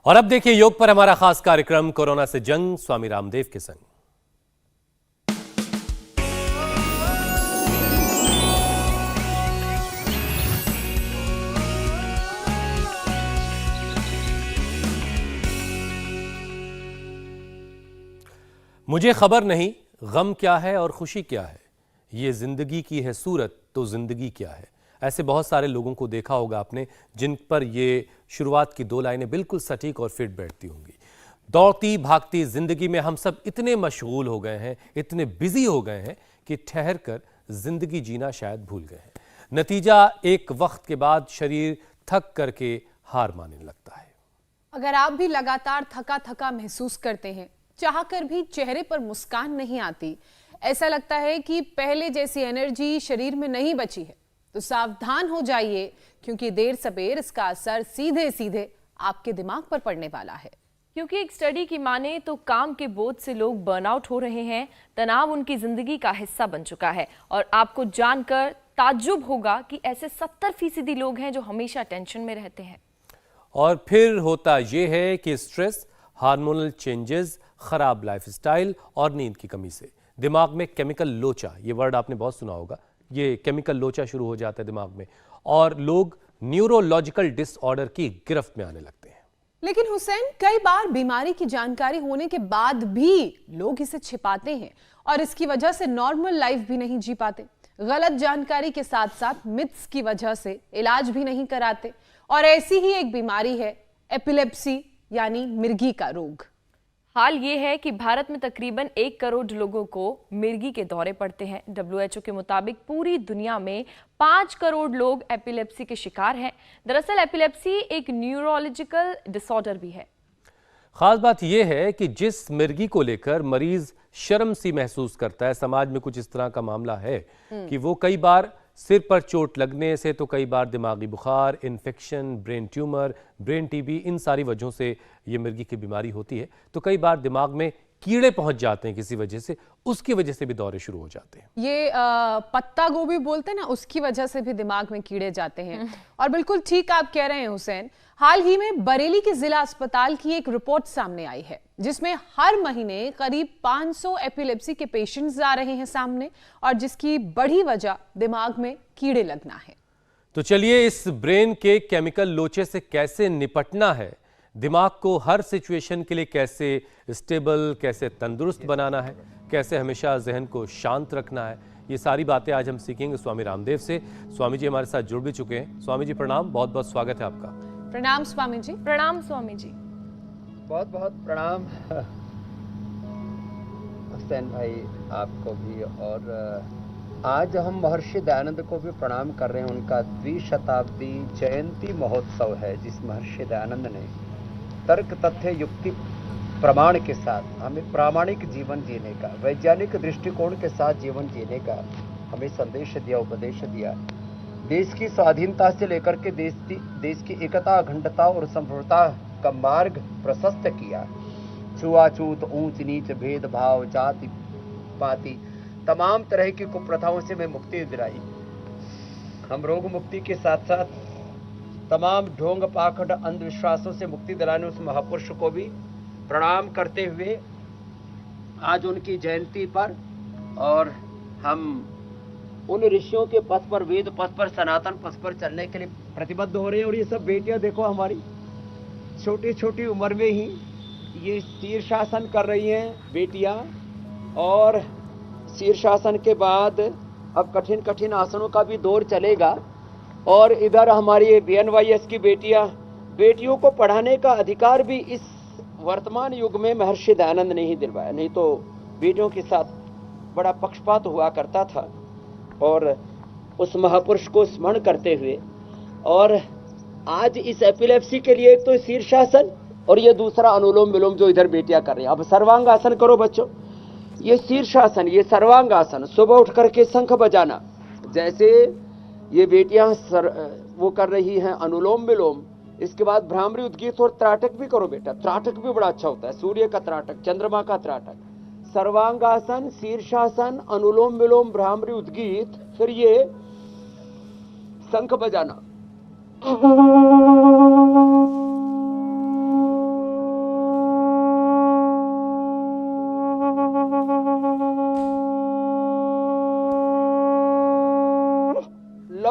और अब देखिए योग पर हमारा खास कार्यक्रम कोरोना से जंग स्वामी रामदेव के संग। मुझे खबर नहीं गम क्या है और खुशी क्या है, ये जिंदगी की है सूरत तो जिंदगी क्या है। ऐसे बहुत सारे लोगों को देखा होगा आपने जिन पर ये शुरुआत की दो लाइनें बिल्कुल सटीक और फिट बैठती होंगी। दौड़ती भागती जिंदगी में हम सब इतने मशगूल हो गए हैं, इतने बिजी हो गए हैं कि ठहर कर जिंदगी जीना शायद भूल गए हैं। नतीजा एक वक्त के बाद शरीर थक करके हार मानने लगता है। अगर आप भी लगातार थका थका महसूस करते हैं, चाहकर भी चेहरे पर मुस्कान नहीं आती, ऐसा लगता है कि पहले जैसी एनर्जी शरीर में नहीं बची है, तो सावधान हो जाइए, क्योंकि देर सबेर इसका असर सीधे सीधे आपके दिमाग पर पड़ने वाला है। क्योंकि एक स्टडी की माने तो काम के बोझ से लोग बर्नआउट हो रहे हैं। तनाव उनकी जिंदगी का हिस्सा बन चुका है और आपको जानकर ताज्जुब होगा कि ऐसे 70% लोग हैं जो हमेशा टेंशन में रहते हैं। और फिर होता यह है कि स्ट्रेस, हार्मोनल चेंजेस, खराब लाइफस्टाइल और नींद की कमी से दिमाग में केमिकल लोचा, ये वर्ड आपने बहुत सुना होगा, ये केमिकल लोचा शुरू हो जाता है दिमाग में और लोग न्यूरोलॉजिकल डिसऑर्डर की गिरफ्त में आने लगते हैं। लेकिन हुसैन, कई बार बीमारी की जानकारी होने के बाद भी लोग इसे छिपाते हैं और इसकी वजह से नॉर्मल लाइफ भी नहीं जी पाते। गलत जानकारी के साथ साथ मिथ्स की वजह से इलाज भी नहीं कराते। और ऐसी ही एक बीमारी है एपिलेप्सी, यानी मिर्गी का रोग। हाल ये है कि भारत में तकरीबन 1 करोड़ लोगों को मिर्गी के दौरे पड़ते हैं। WHO के मुताबिक पूरी दुनिया में 5 करोड़ लोग एपिलेप्सी के शिकार हैं। दरअसल एपिलेप्सी एक न्यूरोलॉजिकल डिसऑर्डर भी है। खास बात यह है कि जिस मिर्गी को लेकर मरीज शर्म सी महसूस करता है, समाज में कुछ इस तरह का मामला है कि वो कई बार सिर पर चोट लगने से तो कई बार दिमागी बुखार, infection, brain tumour, brain TB, इन सारी वजहों से ये मिर्गी की बीमारी होती है। तो कई बार दिमाग में कीड़े पहुंच जाते हैं किसी वजह से, उसकी वजह से भी दौरे शुरू हो जाते हैं। ये पत्ता गोभी बोलते हैं ना, उसकी वजह से भी दिमाग में कीड़े जाते हैं। और बिल्कुल ठीक आप कह रहे हैं हुसैन। हाल ही में बरेली के जिला अस्पताल की एक रिपोर्ट सामने आई है जिसमें हर महीने करीब 500 एपिलेप्सी के पेशेंट्स आ रहे हैं सामने, और जिसकी बड़ी वजह दिमाग में कीड़े लगना है। तो चलिए इस ब्रेन के केमिकल लोचे से कैसे निपटना है, दिमाग को हर सिचुएशन के लिए कैसे स्टेबल, कैसे तंदुरुस्त बनाना है, कैसे हमेशा जहन को शांत रखना है, ये सारी बातें आज हम सीखेंगे स्वामी रामदेव से। स्वामी जी हमारे साथ जुड़ भी चुके हैं। स्वामी जी प्रणाम, बहुत बहुत स्वागत है आपका। प्रणाम स्वामी जी। प्रणाम स्वामी जी। बहुत बहुत प्रणाम हुसैन भाई आपको भी, और आज हम महर्षि दयानंद को भी प्रणाम कर रहे हैं। उनका 2शताब्दी जयंती महोत्सव है, जिस महर्षि दयानंद ने तर्क तथ्य युक्ति प्रमाण के साथ हमें प्रामाणिक जीवन जीने का, वैज्ञानिक दृष्टिकोण के साथ जीवन जीने का हमें संदेश दिया, उपदेश दिया। देश की स्वाधीनता से लेकर के देश की एकता, अखंडता और संप्रभुता का मार्ग प्रशस्त किया। छुआछूत, ऊंच नीच, भेदभाव, जाति पाति, तमाम तरह की कुप्रथाओं से मैं मुक्ति दिलाई। हम रोग मुक्ति के साथ साथ तमाम ढोंग पाखंड अंधविश्वासों से मुक्ति दिलाने उस महापुरुष को भी प्रणाम करते हुए आज उनकी जयंती पर, और हम उन ऋषियों के पथ पर, वेद पथ पर, सनातन पथ पर चलने के लिए प्रतिबद्ध हो रहे हैं। और ये सब बेटियां देखो हमारी छोटी छोटी उम्र में ही ये शीर्षासन कर रही हैं बेटियां, और शीर्षासन के बाद अब कठिन कठिन आसनों का भी दौर चलेगा। और इधर हमारी BNYS की बेटियों को पढ़ाने का अधिकार भी इस वर्तमान युग में महर्षि दयानंद ने ही दिलवाया, नहीं तो बेटियों के साथ बड़ा पक्षपात हुआ करता था। और उस महापुरुष को स्मरण करते हुए, और आज इस एपिलेप्सी के लिए एक तो शीर्षासन और ये दूसरा अनुलोम विलोम जो इधर बेटियां कर रही हैं। अब सर्वांगासन करो बच्चों, ये शीर्षासन, ये सर्वांगासन, सुबह उठ करके शंख बजाना, जैसे ये बेटियां वो कर रही हैं अनुलोम विलोम। इसके बाद भ्रामरी उद्गीत और त्राटक भी करो बेटा, त्राटक भी बड़ा अच्छा होता है, सूर्य का त्राटक, चंद्रमा का त्राटक। सर्वांगासन, शीर्षासन, अनुलोम विलोम, भ्रामरी उद्गीत, फिर ये शंख बजाना।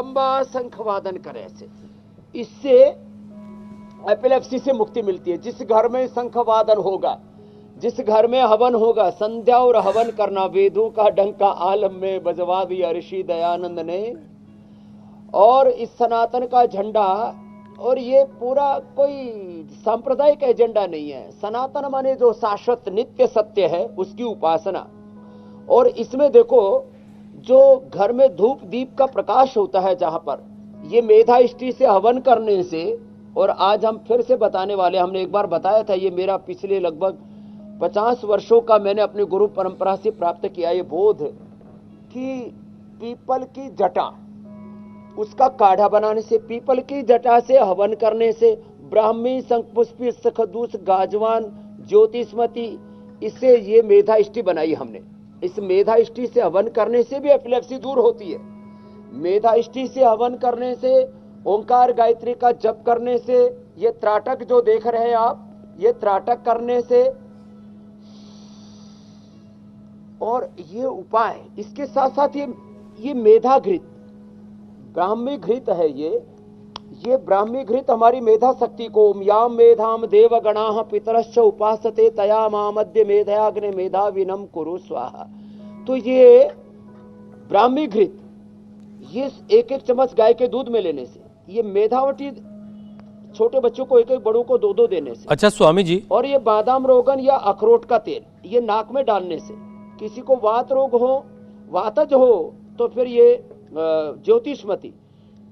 लंबा शंखवादन करें ऐसे, इससे एपिलेप्सी से मुक्ति मिलती है। जिस घर में शंखवादन होगा, जिस घर में हवन होगा, संध्या और हवन करना, वेदों का डंका आलम में बजवा दिया ऋषि दयानंद ने। और इस सनातन का झंडा, और ये पूरा कोई सांप्रदायिक एजेंडा नहीं है। सनातन माने जो शाश्वत नित्य सत्य है उसकी उपासना। और इसमें देखो, जो घर में धूप दीप का प्रकाश होता है, जहां पर ये मेधा इष्टि से हवन करने से, और आज हम फिर से बताने वाले, हमने एक बार बताया था, ये मेरा पिछले लगभग 50 वर्षों का मैंने अपनी गुरु परंपरा से प्राप्त किया ये बोध कि पीपल की जटा, उसका काढ़ा बनाने से, पीपल की जटा से हवन करने से, ब्राह्मी शंखपुष्पी सखदूस गाजवान ज्योतिष्मती, इससे ये मेधा इष्टि बनाई हमने। इस मेधा इष्टि से हवन करने से भी एपिलेप्सी दूर होती है। मेधा इष्टि से हवन करने से, ओंकार गायत्री का जप करने से, ये त्राटक जो देख रहे हैं आप, ये त्राटक करने से, और ये उपाय, इसके साथ साथ ये मेधा घृत, ब्राह्मी घृत है ये ब्राह्मी घृत हमारी मेधा शक्ति को, याम मेधाम देवगणाः पितरश्च उपासते तया मामद्य मेधयाग्ने मेधाविनम कुरु स्वाहा। तो ये ब्राह्मी घृत, ये एक एक चम्मच गाय के दूध में लेने से, ये मेधावटी छोटे बच्चों को एक एक, बड़ों को दो दो देने से। अच्छा स्वामी जी, और ये बादाम रोगन या अखरोट का तेल, ये नाक में डालने से, किसी को वात रोग हो, वातज हो, तो फिर ये ज्योतिष्मती,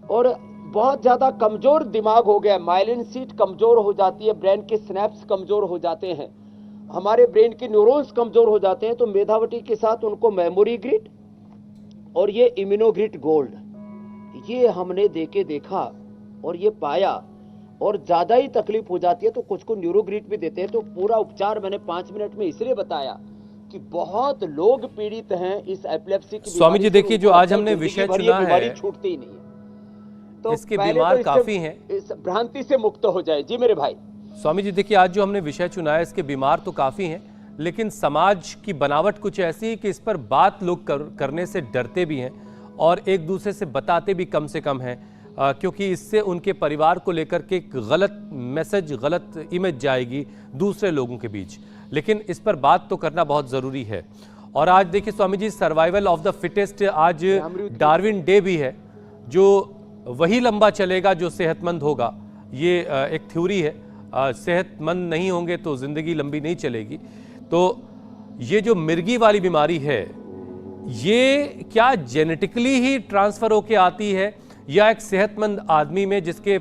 और बहुत ज्यादा कमजोर दिमाग हो गया, माइलिन सीट कमजोर हो जाती है, ब्रेन के स्नैप्स कमजोर हो जाते हैं, हमारे ब्रेन के न्यूरॉन्स कमजोर हो जाते हैं, तो मेधावटी के साथ उनको मेमोरी ग्रिड और ये इम्यूनोग्रिड गोल्ड, ये हमने देके देखा और ये पाया। और ज्यादा ही तकलीफ हो जाती है तो कुछ को न्यूरोग्रिड भी देते हैं। तो पूरा उपचार मैंने 5 मिनट में इसलिए बताया कि बहुत लोग पीड़ित हैं इस एपिलेप्सी की। स्वामी जी देखिए, जो आज हमने विषय चुना है, बीमारी छूटती ही नहीं है, तो इसके बीमार तो काफी हैं, इस भ्रांति से मुक्त हो जाए। जी मेरे भाई। स्वामी जी देखिए, आज जो हमने विषय चुना है, इसके बीमार तो काफी हैं, लेकिन समाज की बनावट कुछ ऐसी है कि इस पर बात लोग करने से डरते भी हैं और एक दूसरे से बताते भी कम से कम हैं, क्योंकि इससे उनके परिवार को लेकर के एक गलत मैसेज, गलत इमेज जाएगी दूसरे लोगों के बीच। लेकिन इस पर बात तो करना बहुत ज़रूरी है। और आज देखिए Swami ji, survival of the fittest, आज डार्विन डे भी है, जो वही लंबा चलेगा जो सेहतमंद होगा। ये एक थ्योरी है, सेहतमंद नहीं होंगे तो ज़िंदगी लंबी नहीं चलेगी। तो ये जो मिर्गी वाली बीमारी है, ये क्या जेनेटिकली ही ट्रांसफ़र होके आती है, या एक सेहतमंद आदमी में जिसके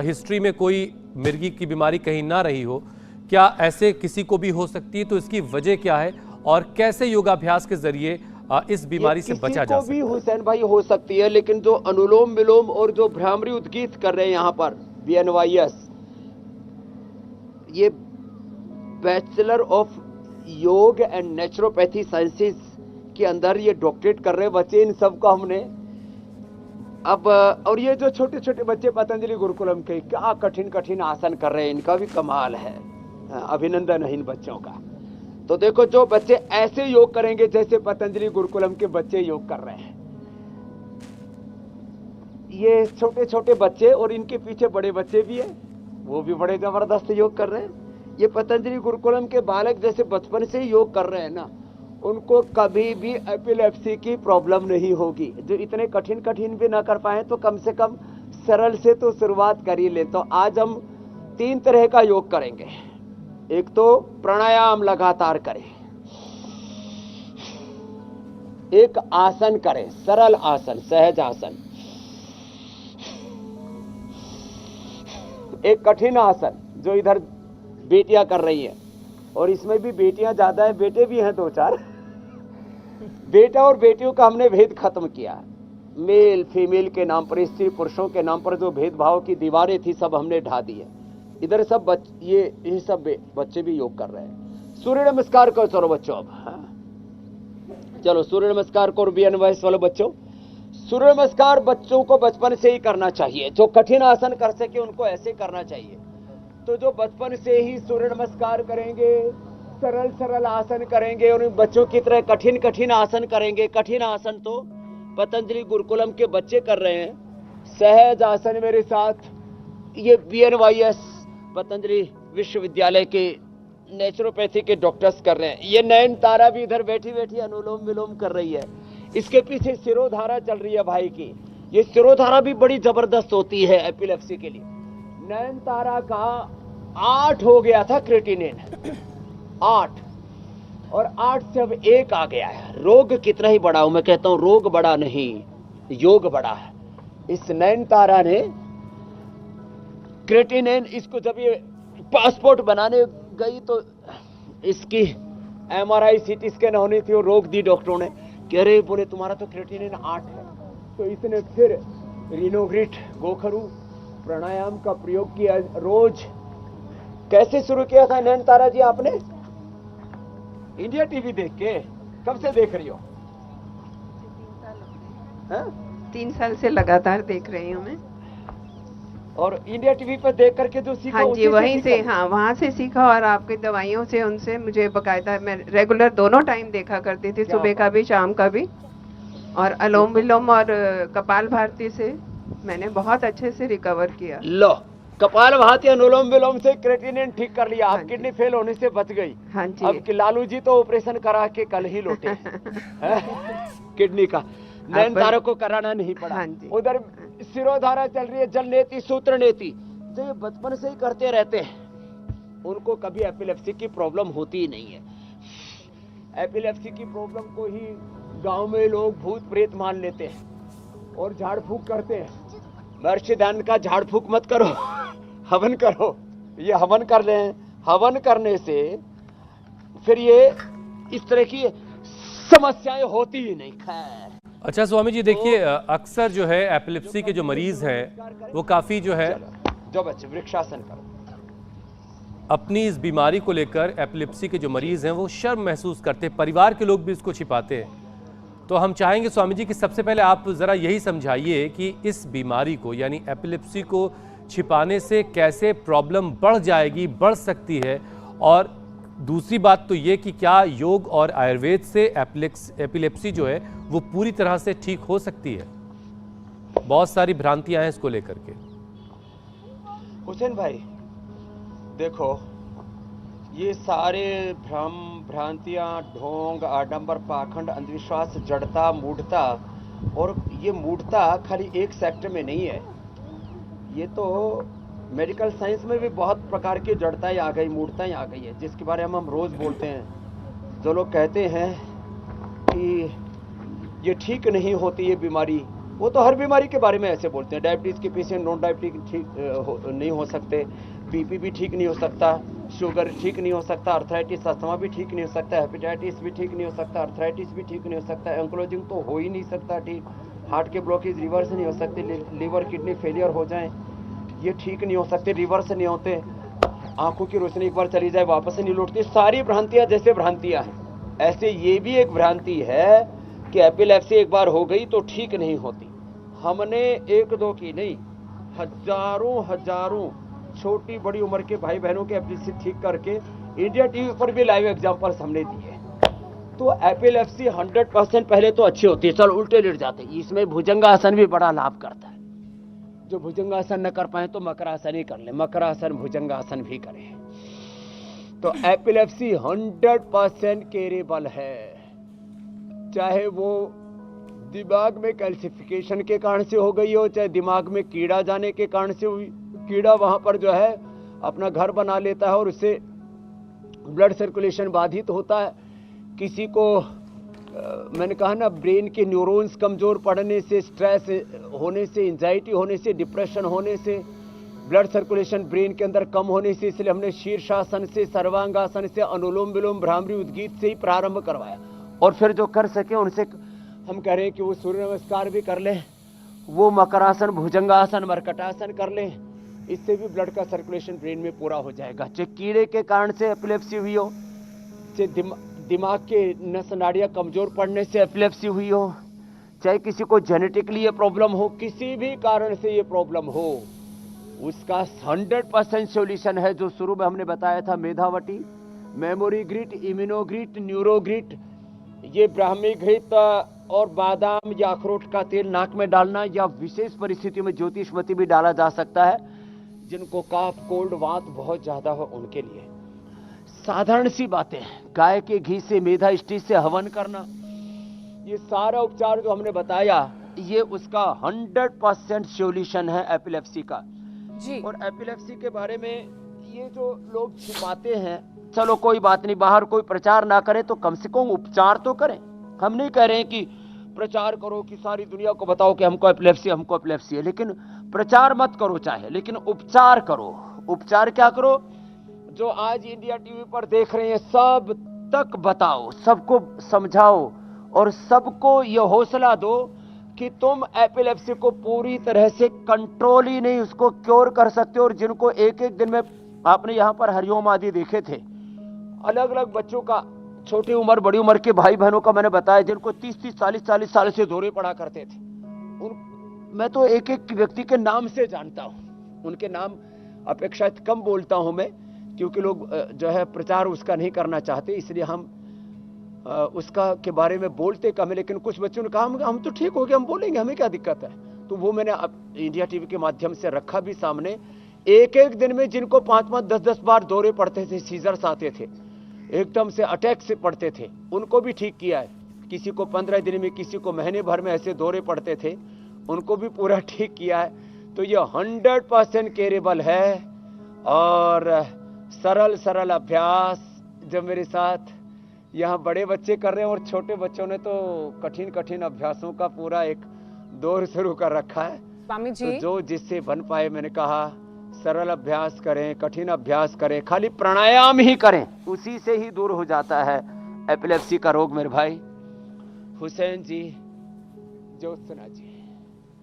हिस्ट्री में कोई मिर्गी की बीमारी कहीं ना रही हो, क्या ऐसे किसी को भी हो सकती है? तो इसकी वजह क्या है और कैसे योगाभ्यास के जरिए इस बीमारी से बचा जा सकता है? हुसैन भाई हो सकती है, लेकिन जो अनुलोम विलोम और जो भ्रामरी उद्गीत कर रहे हैं यहाँ पर BNYS, ये बैचलर ऑफ योग एंड नेचुरोपैथी साइंसेस के अंदर ये डॉक्टरेट कर रहे बच्चे, इन सबको हमने अब, और ये जो छोटे छोटे बच्चे पतंजलि गुरुकुलम के क्या कठिन कठिन आसन कर रहे हैं, इनका भी कमाल है, अभिनंदन है इन बच्चों का। तो देखो, जो बच्चे ऐसे योग करेंगे जैसे पतंजलि गुरुकुलम के बच्चे योग कर रहे हैं, ये छोटे छोटे बच्चे, और इनके पीछे बड़े बच्चे भी हैं, वो भी बड़े जबरदस्त योग कर रहे हैं। ये पतंजलि गुरुकुलम के बालक जैसे बचपन से ही योग कर रहे हैं ना, उनको कभी भी एपिलेप्सी की प्रॉब्लम नहीं होगी। जो इतने कठिन कठिन भी ना कर पाए तो कम से कम सरल से तो शुरुआत कर ही ले। तो आज हम 3 तरह का योग करेंगे। एक तो प्राणायाम लगातार करें, एक आसन करें, सरल आसन, सहज आसन, एक कठिन आसन जो इधर बेटियां कर रही हैं, और इसमें भी बेटियां ज्यादा है, बेटे भी हैं 2-4। बेटा और बेटियों का हमने भेद खत्म किया। मेल फीमेल के नाम पर, स्त्री पुरुषों के नाम पर जो भेदभाव की दीवारें थी सब हमने ढा दी है। इधर सब ये सब बच्चे भी योग कर रहे हैं। सूर्य नमस्कार करो चलो बच्चों, अब हाँ चलो सूर्य नमस्कार करो BNYS वाले बच्चों। सूर्य नमस्कार बच्चों को बचपन से ही करना चाहिए। जो कठिन आसन कर सके उनको ऐसे करना चाहिए। तो जो बचपन से ही सूर्य नमस्कार करेंगे, सरल सरल आसन करेंगे, और बच्चों की तरह कठिन कठिन आसन करेंगे। कठिन आसन तो पतंजलि गुरुकुलम के बच्चे कर रहे हैं। सहज आसन मेरे साथ ये BNYS पतंजलि विश्वविद्यालय के नेचुरोपैथी के डॉक्टर्स कर रहे हैं। ये नयनतारा भी इधर बैठी बैठी अनुलोम विलोम कर रही है। इसके पीछे सिरोधारा चल रही है भाई की। ये सिरोधारा भी बड़ी जबरदस्त होती है एपिलेप्सी के लिए। नयनतारा का 8 हो गया था क्रेटिनिन, 8 और 8 से अब 1 आ गया है। रोग कितना ही बड़ा हो, मैं कहता हूं रोग बड़ा नहीं, योग बड़ा है। इस नयनतारा ने क्रेटिनिन, इसको जब ये पासपोर्ट बनाने गई तो इसकी MRI CT स्कैन होनी थी और रोक दी डॉक्टरों ने। कह रहे बोले तुम्हारा तो क्रेटिनिन 8 है। तो इसने फिर रिनोग्रिट गोखरू प्राणायाम का प्रयोग किया रोज। कैसे शुरू किया था नयनतारा जी आपने? इंडिया टीवी देख के? कब से देख रही हो? 3 साल से लगातार देख रही हूँ मैं। और इंडिया टीवी पर देख करके जो सीखा, हाँ जी, वहीं से, हाँ वहाँ से सीखा। और आपकी दवाइयों से, उनसे मुझे बकायदा, मैं रेगुलर दोनों टाइम देखा करती थी, सुबह का भी शाम का भी। और अलोम विलोम और कपाल भारती से मैंने बहुत अच्छे से रिकवर किया। लो, कपाल भाती अनुलोम विलोम से क्रेटिनिन ठीक कर लिया। आप किडनी फेल होने से बच गई। हाँ जी। अब लालू जी तो ऑपरेशन करा के कल ही लौटे किडनी का। नयनतारा को कराना नहीं पड़ा। हाँ जी। उधर सिरोधारा चल रही है, जल नेति, सूत्र नेति, तो ये बचपन से ही करते रहते हैं। उनको कभी एपिलेप्सी की प्रॉब्लम होती ही नहीं है। एपिलेप्सी की प्रॉब्लम को ही गांव में लोग भूत प्रेत मान लेते हैं और झाड़ फूक करते हैं। महर्षि दयानंद का झाड़ फूक मत करो, हवन करो। ये हवन कर रहे हैं। हवन करने से फिर ये इस तरह की समस्याएं होती ही नहीं। खैर, अच्छा स्वामी जी, देखिए अक्सर जो है एपिलेप्सी के जो मरीज हैं वो काफ़ी जो है जो बच्चे वृक्षासन करो, अपनी इस बीमारी को लेकर, एपिलेप्सी के जो मरीज हैं वो शर्म महसूस करते हैं, परिवार के लोग भी इसको छिपाते हैं। तो हम चाहेंगे स्वामी जी कि सबसे पहले आप ज़रा यही समझाइए कि इस बीमारी को यानी एपिलेप्सी को छिपाने से कैसे प्रॉब्लम बढ़ जाएगी, बढ़ सकती है। और दूसरी बात तो ये कि क्या योग और आयुर्वेद से एपिलेप्सी जो है वो पूरी तरह से ठीक हो सकती है? बहुत सारी भ्रांतियां हैं इसको लेकर के। हुसैन भाई देखो, ये सारे भ्रम, भ्रांतियां, ढोंग, आडंबर, पाखंड, अंधविश्वास, जड़ता, मूढ़ता, और ये मूढ़ता खाली एक सेक्टर में नहीं है। ये तो मेडिकल साइंस में भी बहुत प्रकार की जड़ताएं आ गई, मूढ़ताएं आ गई है, जिसके बारे में हम रोज बोलते हैं। जो लोग कहते हैं कि ये ठीक नहीं होती ये बीमारी, वो तो हर बीमारी के बारे में ऐसे बोलते हैं। डायबिटीज के पेशेंट नॉन डायबिटिक ठीक नहीं हो सकते, बीपी भी ठीक नहीं हो सकता, शुगर ठीक नहीं हो सकता, अर्थराइटिस अस्थमा भी ठीक नहीं हो सकता, हेपेटाइटिस भी ठीक नहीं हो सकता, अर्थराइटिस भी ठीक नहीं हो सकता, एंक्लोजिंग तो हो ही नहीं सकता ठीक, हार्ट के ब्लॉकेज रिवर्स नहीं हो सकते, लीवर किडनी फेलियर हो जाए ये ठीक नहीं हो सकते, रिवर्स नहीं होते, आंखों की रोशनी एक बार चली जाए वापस नहीं लौटती। सारी भ्रांतियां जैसे भ्रांतियां हैं, ऐसे ये भी एक भ्रांति है कि एपिलेप्सी एक बार हो गई तो ठीक नहीं होती। हमने 1-2 की नहीं, हजारों छोटी बड़ी उम्र के भाई बहनों के एपिलेप्सी ठीक करके इंडिया टीवी पर भी लाइव एग्जांपल्स हमने दिए। तो एपिलेप्सी 100% पहले तो अच्छी होती है, चल उल्टे लेट जाते, इसमें भुजंगासन भी बड़ा लाभ करता है। जो भुजंगासन न कर पाए तो मकरासन ही कर ले, मकरासन भुजंगासन भी करें। तो एपिलेप्सी 100% केरेबल है, चाहे वो दिमाग में कैल्सिफिकेशन के कारण से हो गई हो, चाहे दिमाग में कीड़ा जाने के कारण से हुई। कीड़ा वहां पर जो है अपना घर बना लेता है और उससे ब्लड सर्कुलेशन बाधित होता है। किसी को मैंने कहा ना, ब्रेन के न्यूरॉन्स कमजोर पड़ने से, स्ट्रेस होने से, एंजाइटी होने से, डिप्रेशन होने से, ब्लड सर्कुलेशन ब्रेन के अंदर कम होने से, इसलिए हमने शीर्षासन से, सर्वांगासन से, अनुलोम विलोम, भ्रामरी उद्गीत से ही प्रारंभ करवाया। और फिर जो कर सके उनसे हम कह रहे हैं कि वो सूर्य नमस्कार भी कर लें, वो मकरासन, भुजंगासन, मरकटासन कर लें। इससे भी ब्लड का सर्कुलेशन ब्रेन में पूरा हो जाएगा। चाहे कीड़े के कारण से एपिलेप्सी हुई हो, चाहे दिमाग के नस नाड़ियाँ कमजोर पड़ने से एपिलेप्सी हुई हो, चाहे किसी को जेनेटिकली ये प्रॉब्लम हो, किसी भी कारण से ये प्रॉब्लम हो, उसका 100% सॉल्यूशन है। जो शुरू में हमने बताया था, मेधावटी, मेमोरी ग्रिट, इम्यूनोग्रिट, न्यूरोग्रिट, ये ब्राह्मी घृत और बादाम या अखरोट का तेल नाक में डालना, या विशेष परिस्थितियों में ज्योतिषमती भी डाला जा सकता है। जिनको काफ, कोल्ड, वात बहुत ज्यादा हो उनके लिए साधारण सी बातें हैं। गाय के घी से, मेधा इष्टि से हवन करना, ये सारा उपचार जो हमने बताया, ये उसका 100% सॉल्यूशन है एपिलेप्सी का जी। और एपिलेप्सी के बारे में ये जो लोग छिपाते हैं, चलो कोई बात नहीं, बाहर कोई प्रचार ना करे तो कम से कम उपचार तो करें। हम नहीं कह रहे हैं कि प्रचार करो कि सारी दुनिया को बताओ कि हमको एपिलेप्सी है, लेकिन प्रचार मत करो चाहे, लेकिन उपचार करो। उपचार क्या करो? जो आज इंडिया टीवी पर देख रहे हैं सब तक बताओ, सबको समझाओ और सबको यह हौसला दो कि तुम एपिलेप्सी को पूरी तरह से कंट्रोल ही नहीं, उसको क्योर कर सकते हो। और जिनको एक एक दिन में, आपने यहाँ पर हरिओम आदि देखे थे, अलग अलग बच्चों का, छोटी उम्र बड़ी उम्र के भाई बहनों का मैंने बताया, जिनको 30-30, 40-40 साल से दौरे पड़ा करते थे। मैं तो एक एक व्यक्ति के नाम से जानता हूं, उनके नाम अपेक्षाकृत कम बोलता हूं मैं, क्योंकि लोग जो है प्रचार उसका नहीं करना चाहते, इसलिए हम उसका के बारे में बोलते कम है। लेकिन कुछ बच्चों ने कहा हम तो ठीक हो गए, हम बोलेंगे, हमें क्या दिक्कत है। तो वो मैंने इंडिया टीवी के माध्यम से रखा भी सामने। एक एक दिन में जिनको 5-5, 10-10 बार दौरे पड़ते थे, सीजर्स आते थे, एकदम से अटैक से पड़ते थे, उनको भी ठीक किया है। किसी को 15 दिन में, किसी को महीने भर में ऐसे दौरे पड़ते थे, उनको भी पूरा ठीक किया है। तो ये 100% केयरेबल है। और सरल अभ्यास जो मेरे साथ यहाँ बड़े बच्चे कर रहे हैं, और छोटे बच्चों ने तो कठिन अभ्यासों का पूरा एक दौर शुरू कर रखा है। स्वामी जी, तो जो जिससे बन पाए, मैंने कहा सरल अभ्यास करें, कठिन अभ्यास करें, खाली प्राणायाम ही करें, उसी से ही दूर हो जाता है एपिलेप्सी का रोग। मेरे भाई हुसैन जी, ज्योत्सना जी।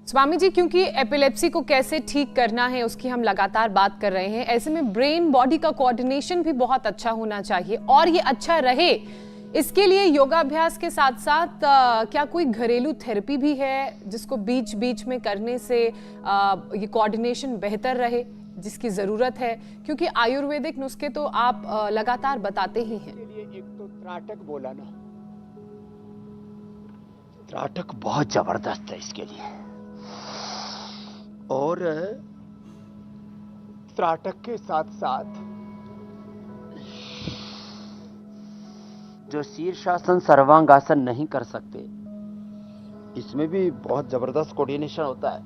स्वामी जी, क्योंकि एपिलेप्सी को कैसे ठीक करना है उसकी हम लगातार बात कर रहे हैं, ऐसे में ब्रेन बॉडी का कोऑर्डिनेशन भी बहुत अच्छा होना चाहिए, और ये अच्छा रहे इसके लिए योगाभ्यास के साथ साथ क्या कोई घरेलू थेरेपी भी है जिसको बीच बीच में करने से ये कोऑर्डिनेशन बेहतर रहे, जिसकी जरूरत है? क्योंकि आयुर्वेदिक नुस्खे तो आप लगातार बताते ही हैं। एक तो त्राटक बोला ना, त्राटक बहुत जबरदस्त है इसके लिए। और त्राटक के साथ साथ जो शीर्षासन, सर्वांगासन नहीं कर सकते, इसमें भी बहुत जबरदस्त कोऑर्डिनेशन होता है।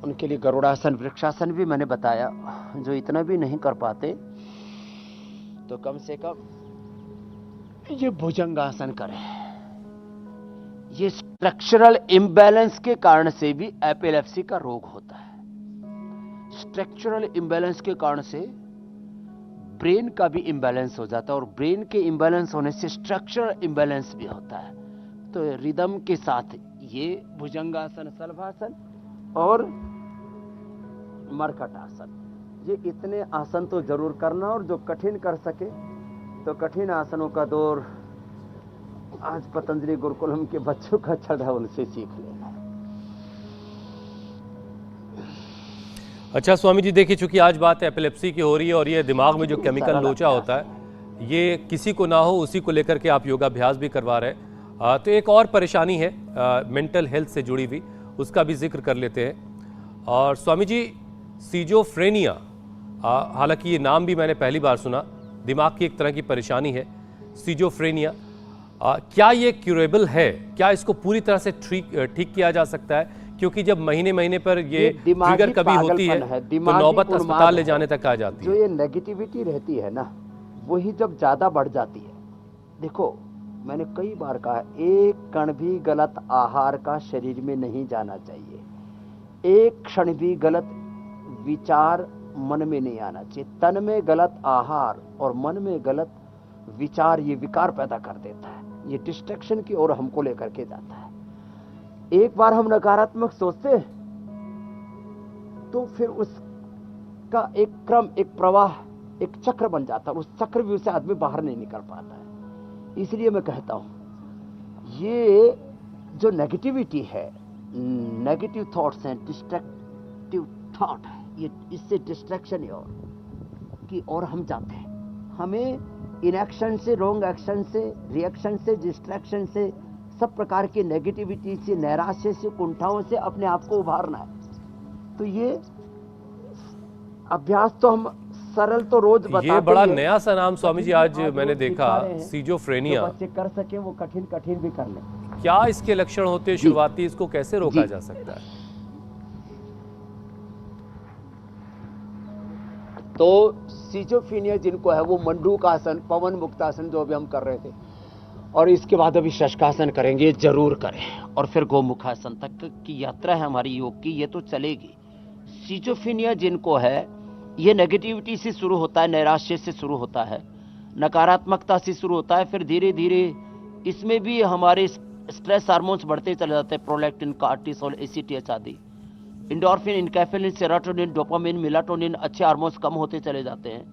उनके लिए गरुड़ासन, वृक्षासन भी मैंने बताया। जो इतना भी नहीं कर पाते तो कम से कम ये भुजंगासन करें। ये स्ट्रक्चरल इम्बैलेंस के कारण से भी एपिलेप्सी का रोग होता है। स्ट्रक्चरल इम्बैलेंस के कारण से ब्रेन का भी इम्बैलेंस हो जाता है, और ब्रेन के इम्बैलेंस होने से स्ट्रक्चरल इम्बैलेंस भी होता है। तो रिदम के साथ ये भुजंगासन, शलभासन और मरकटासन, ये इतने आसन तो जरूर करना। और जो कठिन कर सके तो कठिन आसनों का दौर आज पतंजलि गुरुकुलम के बच्चों का चल रहा है, उनसे सीख लेना। अच्छा स्वामी जी, देखिए चूंकि आज बात एपिलेप्सी की हो रही है और ये दिमाग में जो केमिकल लोचा होता है, ये किसी को ना हो उसी को लेकर के आप योगाभ्यास भी करवा रहे हैं। तो एक और परेशानी है मेंटल हेल्थ से जुड़ी हुई, उसका भी जिक्र कर लेते हैं। और स्वामी जी, सीजोफ्रेनिया, हालांकि ये नाम भी मैंने पहली बार सुना, दिमाग की एक तरह की परेशानी है सीजोफ्रेनिया। क्या ये क्यूरेबल है? क्या इसको पूरी तरह से ठीक किया जा सकता है? क्योंकि जब महीने महीने पर ये ट्रिगर कभी होती है तो नौबत अस्पताल ले जाने तक आ जाती है। जो ये नेगेटिविटी रहती है ना, वही जब ज्यादा बढ़ जाती है। देखो, मैंने कई बार कहा, एक कण भी गलत आहार का शरीर में नहीं जाना चाहिए। एक क्षण भी गलत विचार मन में नहीं आना चाहिए। तन में गलत आहार और मन में गलत विचार ये विकार पैदा कर देता है, ये डिस्ट्रैक्शन की ओर हमको लेकर के जाता है। एक बार हम नकारात्मक सोचते हैं तो फिर उसका एक क्रम, एक प्रवाह, एक चक्र बन जाता है। उस चक्र भी उसे आदमी बाहर नहीं निकल पाता है। इसलिए मैं कहता हूं, ये जो नेगेटिविटी है, नेगेटिव थॉट्स हैं, डिस्ट्रक्टिव थॉट है, ये इससे डिस्ट्रैक्शन की ओर हम जाते हैं। हमें इनएक्शन से, रॉन्ग एक्शन से, रिएक्शन से, डिस्ट्रैक्शन से सब प्रकार की नेगेटिविटी से, नैराश्य से, कुंठाओं से अपने आप को उभारना है। तो ये अभ्यास तो हम सरल तो रोज बताते हैं। ये बड़ा नया सा नाम स्वामी जी आज मैंने देखा, जो सीजोफ्रेनिया। बच्चे कर सके वो कठिन कठिन भी कर लें। क्या इसके लक्षण होते हैं शुरुआती, इसको कैसे रोका जा सकता है? तो सीजोफ्रेनिया जिनको है वो मंडूकासन, पवन मुक्तासन जो अभी हम कर रहे थे, और इसके बाद अभी शशकासन करेंगे, जरूर करें। और फिर गोमुखासन तक की यात्रा है हमारी योग की, ये तो चलेगी। सीजोफ्रेनिया जिनको है, ये नेगेटिविटी से शुरू होता है, नैराश्य से शुरू होता है, नकारात्मकता से शुरू होता है, फिर धीरे धीरे इसमें भी हमारे स्ट्रेस हार्मोन्स बढ़ते चले जाते हैं, प्रोलैक्टिन, कार्टिसोल, एसीटीएच आदि, इंडोर्फिन, इनकैफेलिन, सेरोटोनिन, डोपामिन, मेलाटोनिन, अच्छे हार्मोन्स कम होते चले जाते हैं,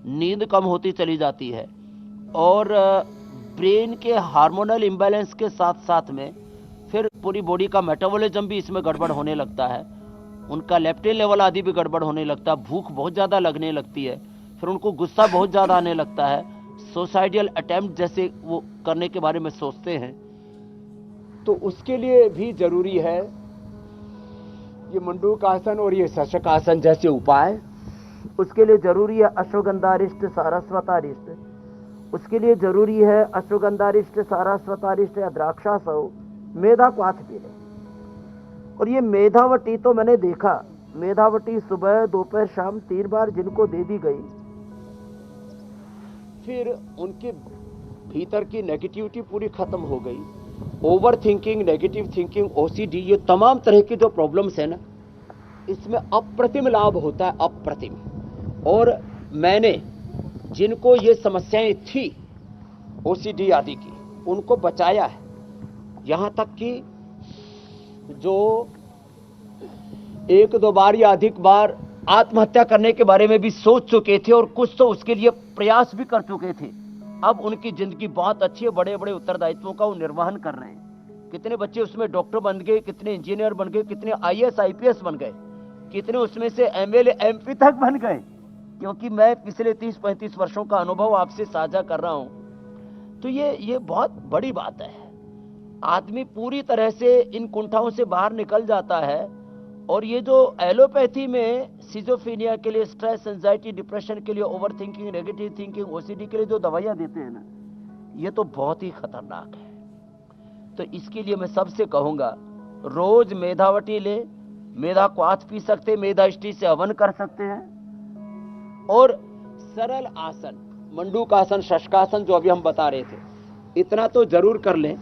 नींद कम होती चली जाती है, और ब्रेन के हार्मोनल इम्बैलेंस के साथ साथ में फिर पूरी बॉडी का मेटाबॉलिज्म भी इसमें गड़बड़ होने लगता है, उनका लेप्टिन लेवल आदि भी गड़बड़ होने लगता है, भूख बहुत ज़्यादा लगने लगती है, फिर उनको गुस्सा बहुत ज़्यादा आने लगता है, सुसाइडल अटेम्प्ट जैसे वो करने के बारे में सोचते हैं। तो उसके लिए भी जरूरी है ये मंडूकासन और ये शशकासन जैसे उपाय। उसके लिए जरूरी है अश्वगंधारिष्ट, सारस्वतारिष्ट। उसके लिए जरूरी है अश्वगंधारिष्ट, सारस्वतारिष्ट या द्राक्षासव, मेधा क्वाथ भी है। और ये मेधावटी तो मैंने देखा, मेधावटी सुबह दोपहर शाम 3 बार जिनको दे दी गई, फिर उनके भीतर की नेगेटिविटी पूरी खत्म हो गई। Over thinking, negative thinking, OCD, ये तमाम तरह की जो प्रॉब्लम्स है ना, इसमें अप्रतिम लाभ होता है, अप्रतिम। और मैंने जिनको ये समस्याएं थी ओसीडी आदि की, उनको बचाया है। यहां तक कि जो 1-2 बार या अधिक बार आत्महत्या करने के बारे में भी सोच चुके थे और कुछ तो उसके लिए प्रयास भी कर चुके थे, अब उनकी जिंदगी बहुत अच्छी है, बड़े बड़े उत्तरदायित्वों का वो निर्वहन कर रहे हैं। कितने बच्चे उसमें डॉक्टर बन गए, कितने इंजीनियर बन गए, कितने आईएएस आईपीएस बन गए, कितने उसमें से एमएलए एमपी तक बन गए। क्योंकि मैं पिछले 30-35 वर्षों का अनुभव आपसे साझा कर रहा हूं, तो ये बहुत बड़ी बात है। आदमी पूरी तरह से इन कुंठाओं से बाहर निकल जाता है। और ये जो एलोपैथी में सिजोफ्रेनिया के लिए, स्ट्रेस, एंजाइटी, डिप्रेशन के लिए, over thinking, negative thinking, OCD के लिए जो दवाइयां देते हैं ना, ये तो बहुत ही खतरनाक है। तो इसके लिए मैं सबसे कहूंगा, रोज मेधावटी ले, मेधा क्वाथ पी सकते, मेधाष्टि से हवन कर सकते हैं, और सरल आसन, मंडूकासन, शशकासन जो अभी हम बता रहे थे, इतना तो जरूर कर लें।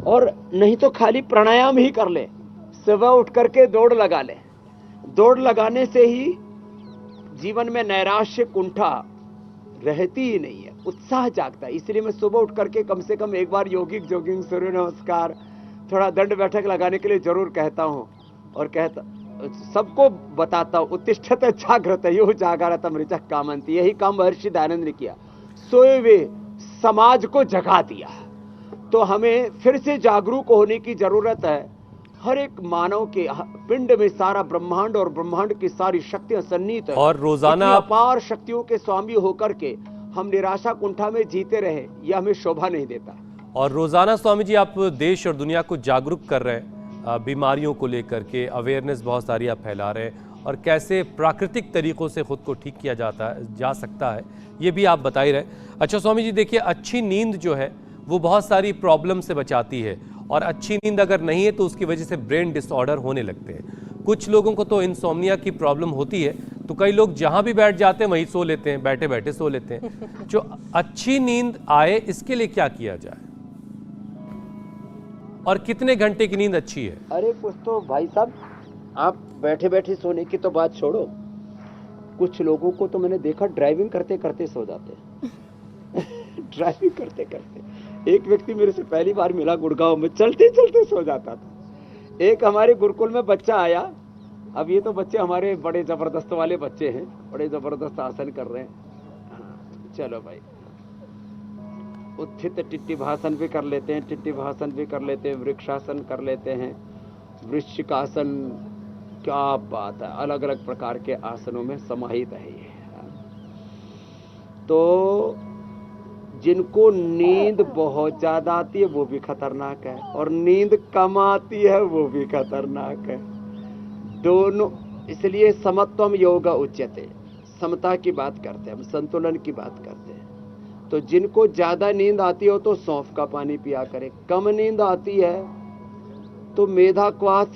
और नहीं तो खाली प्राणायाम ही कर लें, सुबह उठ करके दौड़ लगा लें। दौड़ लगाने से ही जीवन में नैराश्य, कुंठा रहती ही नहीं है, उत्साह जागता है। इसलिए मैं सुबह उठ करके कम से कम एक बार योगिक जॉगिंग, सूर्य नमस्कार, थोड़ा दंड बैठक लगाने के लिए जरूर कहता हूं, और सबको बताता हूं, उत्तिष्ठत जागृत यो जागरतम ऋचः कामन्ति। यही काम महर्षि दयानंद ने किया, सोए वे समाज को जगा दिया। तो हमें फिर से जागरूक होने की जरूरत है। हर एक मानव के पिंड में सारा ब्रह्मांड और ब्रह्मांड की सारी शक्तियां सन्निहित है, और रोजाना अपार शक्तियों के स्वामी होकर के हम निराशा कुंठा में जीते रहे, यह हमें शोभा नहीं देता। और रोजाना स्वामी जी आप देश और दुनिया को जागरूक कर रहे हैं बीमारियों को लेकर के, अवेयरनेस बहुत सारी आप फैला रहे हैं, और कैसे प्राकृतिक तरीकों से खुद को ठीक किया जा सकता है, ये भी आप बता ही रहे। अच्छा स्वामी जी देखिए, अच्छी नींद जो है वो बहुत सारी प्रॉब्लम से बचाती है, और अच्छी नींद अगर नहीं है तो उसकी वजह से ब्रेन डिसऑर्डर होने लगते हैं। कुछ लोगों को तो इंसोम्निया की प्रॉब्लम होती है, तो कई लोग जहां भी बैठ जाते हैं वहीं सो लेते हैं, बैठे बैठे सो लेते हैं। जो अच्छी नींद आए इसके लिए क्या किया जाए, और कितने घंटे की नींद अच्छी है? अरे कुछ तो भाई साहब, आप बैठे बैठे सोने की तो बात छोड़ो, कुछ लोगों को तो मैंने देखा ड्राइविंग करते करते सो जाते हैं। ड्राइविंग करते करते एक व्यक्ति मेरे से पहली बार मिला गुड़गांव में, चलते चलते सो जाता था। एक हमारे गुरुकुल में बच्चा आया, अब ये तो बच्चे हमारे बड़े जबरदस्त वाले बच्चे हैं, बड़े जबरदस्त आसन कर रहे हैं। चलो भाई, उत्थित टिट्टी भाषण भी कर लेते हैं, टिट्टी भाषण भी कर लेते हैं, वृक्षासन कर लेते हैं, वृश्चिकासन, क्या बात है, अलग अलग प्रकार के आसनों में समाहित है ये। तो जिनको नींद बहुत ज्यादा आती है वो भी खतरनाक है, और नींद कम आती है वो भी खतरनाक है। दोनों, इसलिए समत्वम योग उच्यते, समता की बात करते हैं हम, संतुलन की बात करते हैं। तो जिनको ज्यादा नींद आती हो तो सौंफ का पानी पिया करें, कम नींद आती है तो मेधा क्वाथ,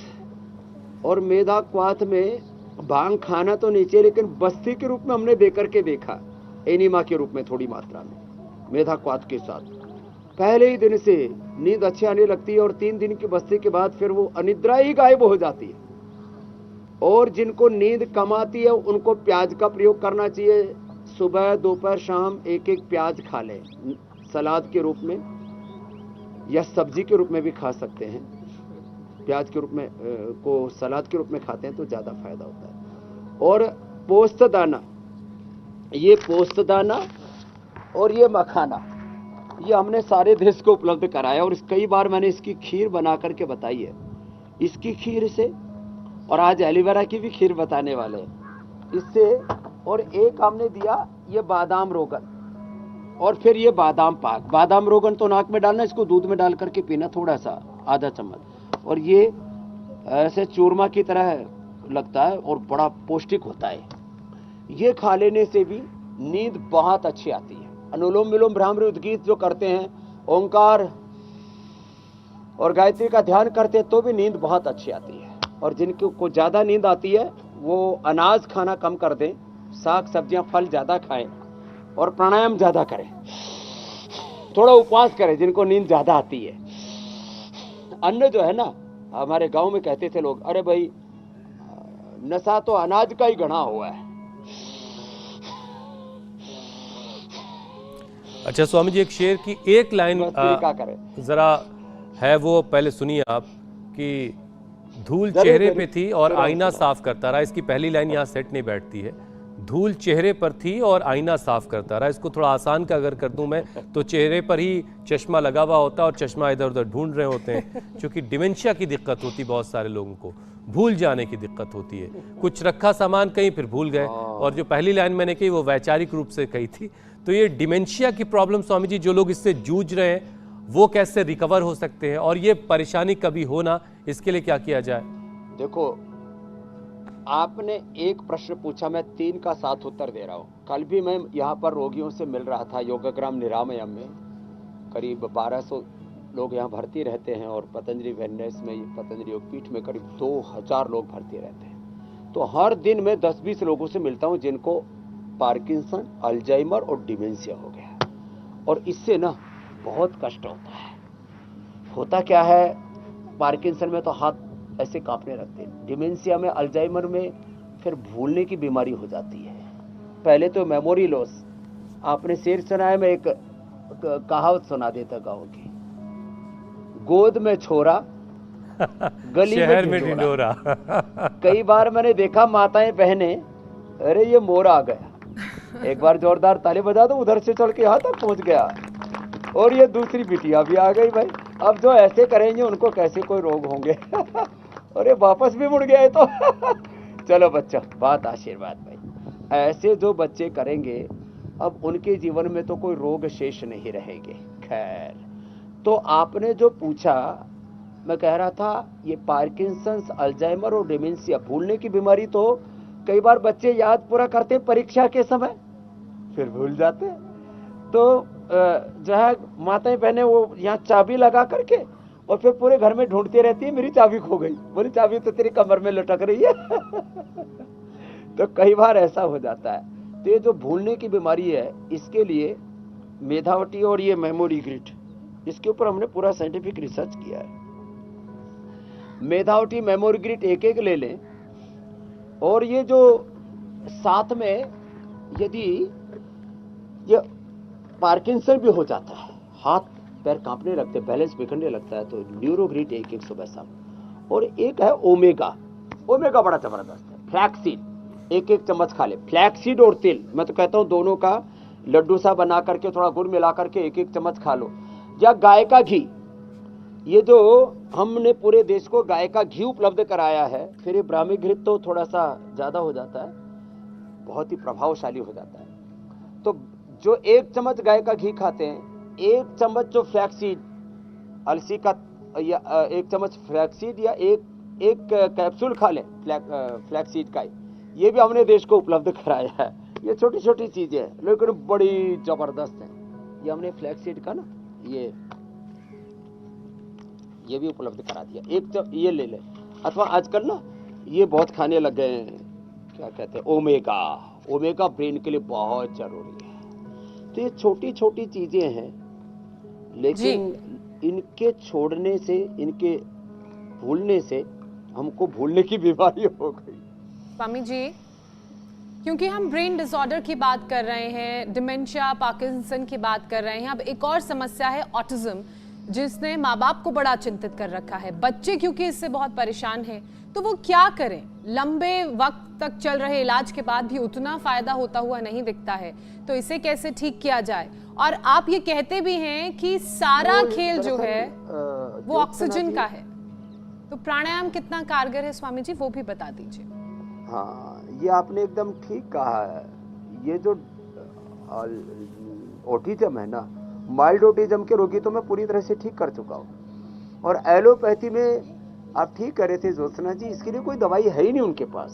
और मेधा क्वाथ में भांग खाना तो नहीं चाहिए, लेकिन बस्ती के रूप में हमने देकर के देखा, एनिमा के रूप में थोड़ी मात्रा में मेधा क्वाथ के साथ। पहले ही दिन से नींद अच्छी आने लगती है और 3 दिन की बस्ती के बाद फिर वो अनिद्रा ही गायब हो जाती है। और जिनको नींद कम आती है उनको प्याज का प्रयोग करना चाहिए। सुबह दोपहर शाम 1-1 प्याज खा लें, सलाद के रूप में या सब्जी के रूप में भी खा सकते हैं। प्याज के रूप में को सलाद के रूप में खाते हैं तो ज़्यादा फायदा होता है। और पोस्त दाना, ये पोस्त दाना और ये मखाना, ये हमने सारे देश को उपलब्ध कराया, और कई बार मैंने इसकी खीर बना करके बताई है। इसकी खीर से, और आज एलोवेरा की भी खीर बताने वाले हैं इससे। और एक हमने दिया ये बादाम रोगन, और फिर ये बादाम पाक। बादाम रोगन तो नाक में डालना, इसको दूध में डाल करके पीना थोड़ा सा, आधा चम्मच, और ये ऐसे चूरमा की तरह लगता है और बड़ा पौष्टिक होता है। ये खा लेने से भी नींद बहुत अच्छी आती है। अनुलोम विलोम भ्रामरी उद्गीत जो करते हैं, ओंकार और गायत्री का ध्यान करते हैं तो भी नींद बहुत अच्छी आती है। और जिनको ज्यादा नींद आती है वो अनाज खाना कम कर दें, साग सब्जियां फल ज्यादा खाएं और प्राणायाम ज्यादा करें, थोड़ा उपवास करें जिनको नींद ज्यादा आती है। अन्न जो है ना, हमारे गांव में कहते थे लोग, अरे भाई नशा तो अनाज का ही गढ़ा हुआ है। अच्छा स्वामी जी, एक शेर की एक लाइन जरा है, वो पहले सुनिए आप, कि धूल चेहरे पे थी और आईना साफ करता रहा। इसकी पहली लाइन यहाँ सेट नहीं बैठती है। धूल चेहरे पर थी और आईना साफ करता रहा। इसको थोड़ा आसान का अगर कर दूं मैं, तो चेहरे पर ही चश्मा लगा हुआ होता है और चश्मा इधर उधर ढूंढ रहे होते हैं, क्योंकि डिमेंशिया की दिक्कत होती, बहुत सारे लोगों को भूल जाने की दिक्कत होती है। कुछ रखा सामान कहीं फिर भूल गए। और जो पहली लाइन मैंने कही वो वैचारिक रूप से कही थी। तो ये डिमेंशिया की प्रॉब्लम स्वामी जी, जो लोग इससे जूझ रहे हैं वो कैसे रिकवर हो सकते हैं, और ये परेशानी कभी हो ना, इसके लिए क्या किया जाए? देखो, आपने एक प्रश्न पूछा, मैं 3 का साथ उत्तर दे रहा हूं। कल भी मैं यहाँ पर रोगियों से मिल रहा था योगग्राम निरामयम में। करीब 1200 लोग यहाँ भर्ती रहते हैं, और पतंजलि वेलनेस में, पतंजलि योगपीठ में करीब 2000 लोग भर्ती रहते हैं। तो हर दिन मैं 10-20 लोगों से मिलता हूँ जिनको पार्किंसन, अल्जाइमर और डिमेंशिया हो गया। और इससे ना बहुत कष्ट होता है। होता क्या है, पार्किंसन में तो हाथ ऐसे कांपने लगते हैं, डिमेंशिया में, अल्जाइमर में फिर भूलने की बीमारी हो जाती है। पहले तो मेमोरी लॉस। आपने शेर सुना है, मैं एक कहावत सुना देता गाँव की, गोद में छोरा गली शहर में ढिंढोरा। कई बार मैंने देखा माताएं बहनें, अरे ये मोर आ गया, एक बार जोरदार ताली बजा दो, उधर से चल के यहाँ तक पहुंच गया, और ये दूसरी बिटिया भी आ गई। भाई अब जो ऐसे करेंगे उनको कैसे कोई रोग होंगे। और ये वापस भी मुड़ गया है तो चलो बच्चा, बात आशीर्वाद भाई। ऐसे जो बच्चे करेंगे अब उनके जीवन में तो कोई रोग शेष नहीं रहेंगे। खैर, तो आपने जो पूछा, मैं कह रहा था ये पार्किंसंस, अल्जाइमर और डिमेंशिया, भूलने की बीमारी, तो कई बार बच्चे याद पूरा करते हैं परीक्षा के समय, फिर भूल जाते हैं। तो जो है माताएं बहनें वो यहाँ चाबी लगा करके और फिर पूरे घर में ढूंढती रहती है, मेरी चाबी खो गई, बोली चाबी तो तेरी कमर में लटक रही है। तो कई बार ऐसा हो जाता है। तो ये जो भूलने की बीमारी है, इसके लिए मेधावटी और ये मेमोरी ग्रिड, इसके ऊपर हमने पूरा साइंटिफिक रिसर्च किया है। मेधावटी, मेमोरी ग्रिड एक एक ले लें, और ये जो साथ में यदि ये पार्किंसन भी हो जाता है, हाथ पैर कांपने लगते, बैलेंस बिखरने लगता है, तो न्यूरोग्रिड एक एक सुबह शाम। और एक है ओमेगा। ओमेगा बड़ा जबरदस्त है। फ्लैक्सीड एक एक चम्मच खा ले। फ्लैक्सीड और तिल, मैं तो कहता हूं दोनों का लड्डू सा बना करके थोड़ा गुड़ मिला करके एक एक चम्मच खा लो। या गाय का घी, ये जो हमने पूरे देश को गाय का घी उपलब्ध कराया है, फिर ये ब्राह्मी घी तो थोड़ा सा ज्यादा हो जाता है, बहुत ही प्रभावशाली हो जाता है। तो जो 1 चम्मच गाय का घी खाते हैं, 1 चम्मच जो फ्लैक्सीड अलसी का या 1 चम्मच फ्लैक्सीड या एक कैप्सूल खा लें फ्लैक्सीड का, ये भी हमने देश को उपलब्ध कराया है। ये छोटी छोटी चीजें हैं लेकिन बड़ी जबरदस्त है। ये हमने फ्लैक्सीड का ना ये भी उपलब्ध करा दिया। ये ले ले, अथवा आजकल ना ये बहुत खाने लग गए हैं, क्या कहते हैं, ओमेगा ब्रेन के लिए बहुत जरूरी है। तो ये छोटी छोटी चीजें हैं, लेकिन इनके छोड़ने से, इनके भूलने से हमको भूलने की बीमारी हो गई। स्वामी जी, क्योंकि हम ब्रेन डिसऑर्डर की बात कर रहे हैं, डिमेंशिया, पार्किंसन की बात कर रहे हैं, अब एक और समस्या है ऑटिज्म, जिसने माँ बाप को बड़ा चिंतित कर रखा है। बच्चे क्योंकि इससे बहुत परेशान हैं, तो वो क्या करें? लंबे वक्त तक चल रहे इलाज के बाद भी उतना फायदा होता हुआ नहीं दिखता है, तो इसे कैसे ठीक किया जाए? और आप ये कहते भी हैं कि सारा खेल जो है वो ऑक्सीजन का है, तो प्राणायाम कितना कारगर है स्वामी जी, वो भी बता दीजिए। हाँ, ये आपने एकदम ठीक कहा है। ये जो ऑटिज्म है ना, माइल्ड ऑटिज्म के रोगी तो मैं पूरी तरह से ठीक कर चुका हूँ। और एलोपैथी में आप ठीक कह रहे थे ज्योत्सना जी, इसके लिए कोई दवाई है ही नहीं उनके पास।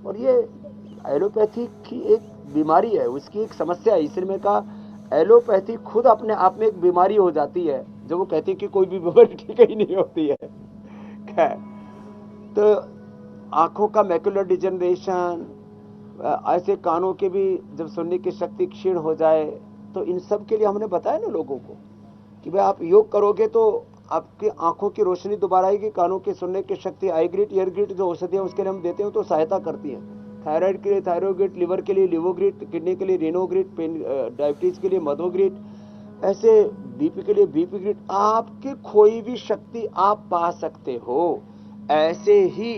और ये एलोपैथी की एक बीमारी है, उसकी एक समस्या है। इसलिए मैं कहा एलोपैथी खुद अपने आप में एक बीमारी हो जाती है, जो वो कहती है कि कोई भी बीमारी ठीक ही नहीं होती है। खैर, तो आंखों का मैकुलर डिजनरेशन, ऐसे कानों के भी जब सुनने की शक्ति क्षीण हो जाए, तो इन सब के लिए हमने बताया ना लोगों को कि भाई आप योग करोगे तो आपकी आंखों की रोशनी दोबारा आएगी, कानों की सुनने की शक्ति, आई ग्रिट, ईयर ग्रिट जो औषधियाँ उसके लिए हम देते हैं तो सहायता करती हैं। थायराइड के लिए थायरोग्रिट, लिवर के लिए लिवोग्रिट, किडनी के लिए रेनोग्रिट, डायबिटीज के लिए मधोग्रिट, ऐसे बीपी के लिए बीपी ग्रिट। आपकी खोई भी शक्ति आप पा सकते हो। ऐसे ही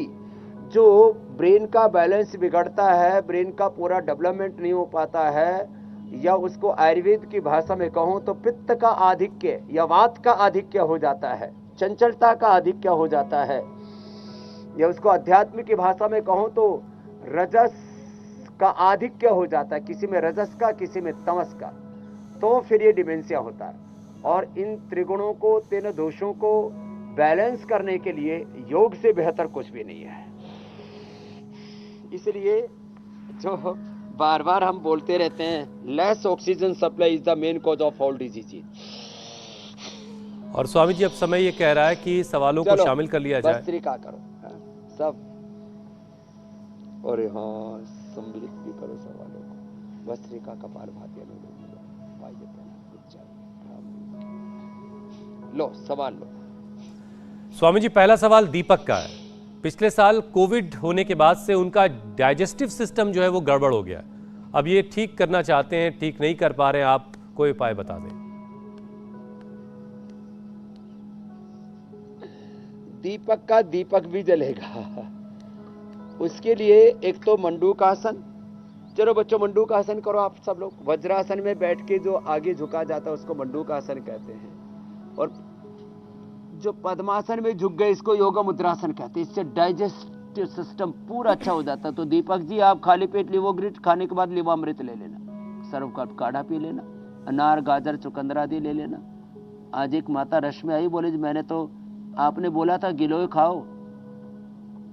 जो ब्रेन का बैलेंस बिगड़ता है, ब्रेन का पूरा डेवलपमेंट नहीं हो पाता है, या उसको आयुर्वेद की भाषा में कहूं तो पित्त का आधिक्य या वात का आधिक्य हो जाता है, चंचलता का आधिक्य हो जाता है, या उसको अध्यात्म की भाषा में कहूं तो रजस का आधिक्य हो जाता है, किसी में रजस का, किसी में तमस का, तो फिर ये डिमेंशिया होता है। और इन त्रिगुणों को, तीन दोषों को बैलेंस करने के लिए योग से बेहतर कुछ भी नहीं है। इसलिए जो बार बार हम बोलते रहते हैं, less oxygen supply is the main cause of all disease. और स्वामी जी अब समय ये कह रहा है कि सवालों को शामिल कर लिया जाए। भस्त्रिका करो सब, और हाँ सम्मिलित भी करो सवालों को। भस्त्रिका, कपालभाति, लो सवाल लो। स्वामी जी पहला सवाल दीपक का है। पिछले साल कोविड होने के बाद से उनका डाइजेस्टिव सिस्टम जो है वो गड़बड़ हो गया। अब ये ठीक करना चाहते हैं, ठीक नहीं कर पा रहे हैं, आप कोई उपाय बता दें। दीपक का दीपक भी जलेगा। उसके लिए एक तो मंडूकासन, चलो बच्चों मंडूकासन करो आप सब लोग। वज्रासन में बैठ के जो आगे झुका जाता है उसको मंडूकासन कहते हैं, और जो पद्मासन में झुक गए इसको योगा मुद्रासन कहते हैं। इससे डाइजेस्टिव सिस्टम पूरा अच्छा हो जाता है। तो दीपक जी आप खाली पेट लिवोग्रिट खाने के बाद लिवामृत ले लेना, सर्वकल्प काढ़ा पी लेना, अनार, गाजर, चुकंदर आदि ले लेना। आज एक माता रश में आई, बोले मैंने तो आपने बोला था गिलोय खाओ,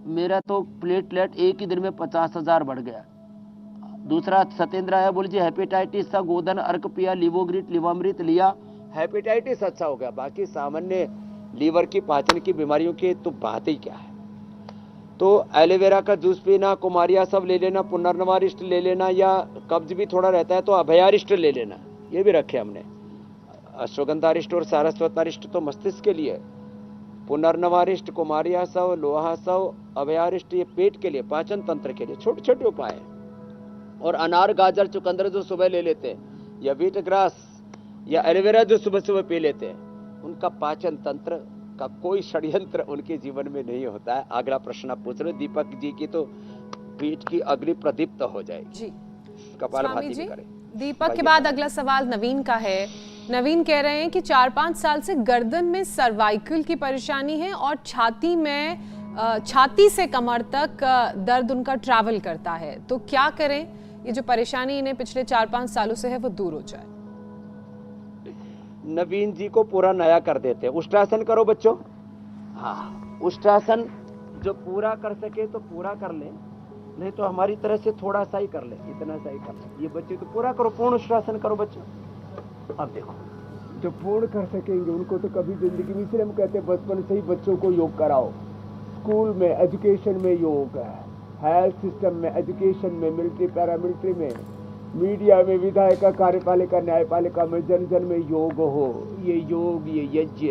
मेरा तो प्लेटलेट एक ही दिन में 50,000 बढ़ गया। दूसरा सत्येंद्र आया, बोले जी हेपेटाइटिस था, गोदन अर्क पिया, लिवोग्रिट लिवामृत लिया, हेपेटाइटिस अच्छा हो गया। बाकी सामान्य लीवर की, पाचन की बीमारियों की तो बात ही क्या है। तो एलोवेरा का जूस पीना, कुमारिया सब ले लेना, पुनर्नवारिष्ट ले लेना, या कब्ज भी थोड़ा रहता है तो अभयारिष्ट ले लेना, ये भी रखे हमने। अश्वगंधारिष्ट और सारस्वतारिष्ट तो मस्तिष्क के लिए, पुनर्नवारिष्ट, कुमारिया सव, लोहा सव, अभयारिष्ट ये पेट के लिए, पाचन तंत्र के लिए छोटे छोटे उपाय हैं। और अनार, गाजर, चुकंदर जो सुबह ले लेते हैं, या व्हीट ग्रास या एलोवेरा जो सुबह सुबह पी लेते हैं, उनका पाचन तंत्र का कोई षड्यंत्र उनके जीवन में नहीं होता है। अगला प्रश्न आप पूछ रहे दीपक जी की, तो पीठ की अग्नि प्रदीप्त हो जाएगी जी। कपालभाति भी करें। दीपक के बाद अगला सवाल नवीन का है। नवीन कह रहे हैं कि 4-5 साल से गर्दन में सर्वाइकल की परेशानी है और छाती में छाती से कमर तक दर्द उनका ट्रैवल करता है, तो क्या करें? ये जो परेशानी इन्हें पिछले 4-5 सालों से है वो दूर हो जाए। नवीन जी को पूरा नया कर देते हैं। उष्ट्रासन करो बच्चों। हाँ, उष्ट्रासन जो पूरा कर सके तो पूरा कर ले, नहीं तो हमारी तरह से थोड़ा सा ही कर ले, इतना सा ही कर ले। ये बच्चे तो पूरा करो, पूर्ण उष्ट्रासन करो बच्चों। अब देखो, जो पूर्ण कर सकेंगे उनको तो कभी जिंदगी में, इसलिए हम कहते हैं बचपन से ही बच्चों को योग कराओ। स्कूल में, एजुकेशन में योग है, हेल्थ सिस्टम में, एजुकेशन में, मिलिट्री, पैरामिलिट्री में, मीडिया में, विधायिका, कार्यपालिका, न्यायपालिका में, जन जन में योग हो। ये योग, ये यज्ञ,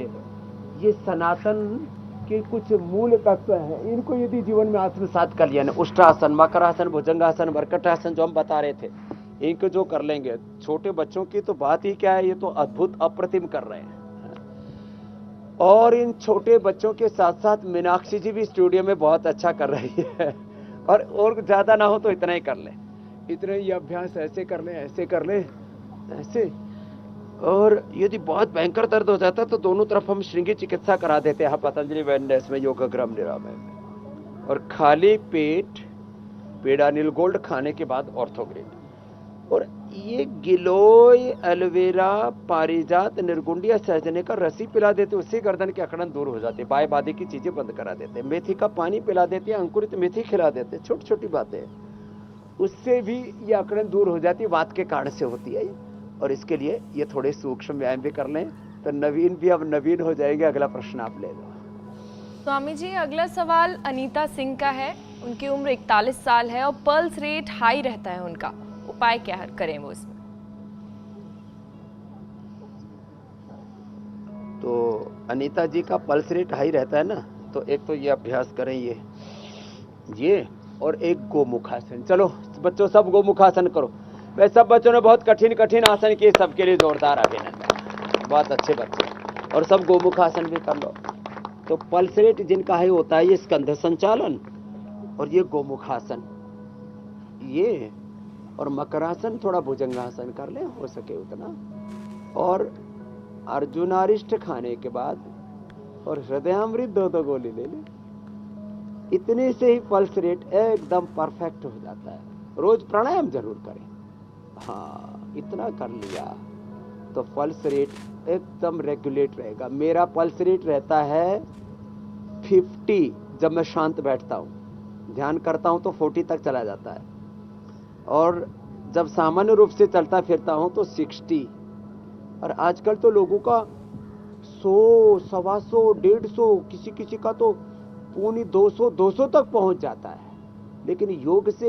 ये सनातन के कुछ मूल तत्व हैं। इनको यदि जीवन में आत्मसात कर लिया ना, उष्ट्रासन, मकरासन, भुजंगासन, मर्कटासन जो हम बता रहे थे, इनको जो कर लेंगे, छोटे बच्चों की तो बात ही क्या है, ये तो अद्भुत अप्रतिम कर रहे हैं। और इन छोटे बच्चों के साथ साथ मीनाक्षी जी भी स्टूडियो में बहुत अच्छा कर रही है। और ज्यादा ना हो तो इतना ही कर ले, इतना ही अभ्यास ऐसे कर ले, ऐसे कर ले, ऐसे। और यदि बहुत भयंकर दर्द हो जाता तो दोनों तरफ हम श्रृंगी चिकित्सा करा देते हैं पतंजलि वेलनेस में, योगाग्राम निरामय में। और खाली पेट पेडानिल गोल्ड खाने के बाद ऑर्थोग्रेड। और ये गिलोय, एलोवेरा, पारिजात, निर्गुंडिया, सहजने का रसी पिला देते, उससे गर्दन के अकड़न दूर हो जाते, बाय बादी की चीजें बंद करा देते, मेथी का पानी पिला देते, अंकुरित मेथी खिला देते, छोटी छोटी बातें, उससे भी ये अकड़न दूर हो जाती, वात के कारण से होती है। और इसके लिए ये थोड़े सूक्ष्म व्यायाम भी कर लें तो नवीन भी अब नवीन हो जाएंगे। अगला प्रश्न आप ले लो। स्वामी जी, अगला सवाल अनीता सिंह का है। उनकी उम्र 41 साल है और पल्स रेट हाई रहता है उनका, उपाय क्या करें वो इसमें? तो अनीता जी का पल्स रेट हाई रहता है ना, तो एक तो ये अभ्यास करें, ये और एक गोमुखासन। चलो बच्चों, सब गोमुखासन करो। वैसे सब बच्चों ने बहुत कठिन कठिन आसन किए, सबके लिए जोरदार अभिनंदन, बहुत अच्छे बच्चे। और सब गोमुखासन भी कर लो। तो पल्स रेट जिनका हाई होता है, ये स्कंध संचालन और ये गोमुखासन, ये और मकरासन, थोड़ा भुजंगासन कर ले हो सके उतना। और अर्जुनारिष्ट खाने के बाद और हृदयामृत 2-2 गोली ले ले, इतने से ही पल्स रेट एकदम परफेक्ट हो जाता है। रोज प्राणायाम जरूर करें। हाँ, इतना कर लिया तो पल्स रेट एकदम रेगुलेट रहेगा। मेरा पल्स रेट रहता है 50 जब मैं शांत बैठता हूँ, ध्यान करता हूँ तो 40 तक चला जाता है। और जब सामान्य रूप से चलता फिरता हूँ तो 60। और आजकल तो लोगों का 100, 125, 150, किसी किसी का तो पूनी 200 तक पहुंच जाता है। लेकिन योग से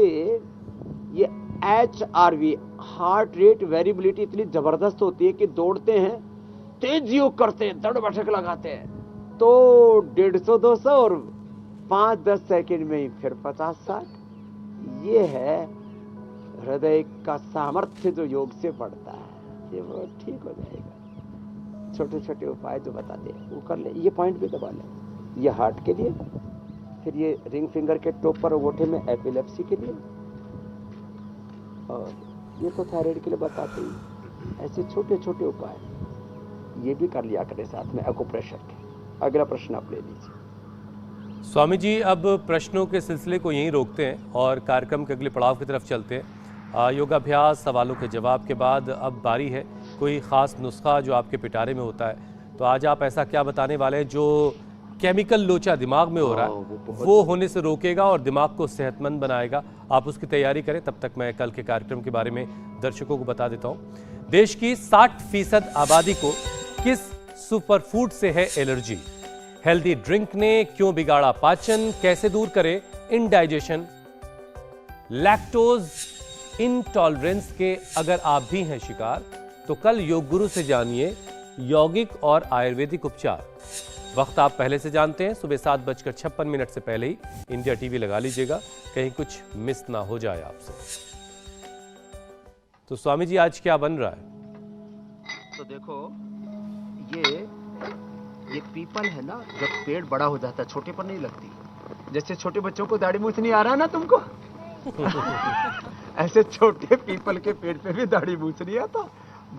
ये HRV, हार्ट रेट वेरिएबिलिटी इतनी जबरदस्त होती है कि दौड़ते हैं, तेज योग करते हैं, दड़ बैठक लगाते हैं तो 150-200 और 5-10 सेकंड में ही फिर 50-60। ये है हृदय का सामर्थ्य जो योग से बढ़ता है, ये वो ठीक हो जाएगा। छोटे छोटे उपाय जो बताते हैं वो कर ले। ये पॉइंट भी दबा ले, ये हार्ट के लिए, फिर ये रिंग फिंगर के टॉप पर अंगूठे में एपिलेप्सी के लिए, और ये तो थायराइड के लिए बताते ही। ऐसे छोटे छोटे उपाय ये भी कर लिया करें साथ में एक्यूप्रेशर के। अगला प्रश्न आप ले लीजिए। स्वामी जी, अब प्रश्नों के सिलसिले को यहीं रोकते हैं और कार्यक्रम के अगले पड़ाव की तरफ चलते हैं। योगाभ्यास, सवालों के जवाब के बाद अब बारी है कोई ख़ास नुस्खा जो आपके पिटारे में होता है। तो आज आप ऐसा क्या बताने वाले हैं जो केमिकल लोचा दिमाग में हो रहा है वो होने से रोकेगा और दिमाग को सेहतमंद बनाएगा? आप उसकी तैयारी करें, तब तक मैं कल के कार्यक्रम के बारे में दर्शकों को बता देता हूं। देश की 60% आबादी को किस सुपरफूड से है एलर्जी? हेल्दी ड्रिंक ने क्यों बिगाड़ा पाचन? कैसे दूर करें इंडाइजेशन? लैक्टोज इंटॉलरेंस के अगर आप भी हैं शिकार तो कल योग गुरु से जानिए यौगिक और आयुर्वेदिक उपचार। वक्त आप पहले से जानते हैं, सुबह 7:56 से पहले ही इंडिया टीवी लगा लीजिएगा, कहीं कुछ मिस ना हो जाए आपसे। तो स्वामी जी, आज क्या बन रहा है? तो देखो, ये पीपल है ना, जब पेड़ बड़ा हो जाता है छोटे पर नहीं लगती। जैसे छोटे बच्चों को दाढ़ी मूछ नहीं आ रहा ना तुमको ऐसे छोटे पीपल के पेड़ पे भी दाढ़ी मूछ नहीं आता,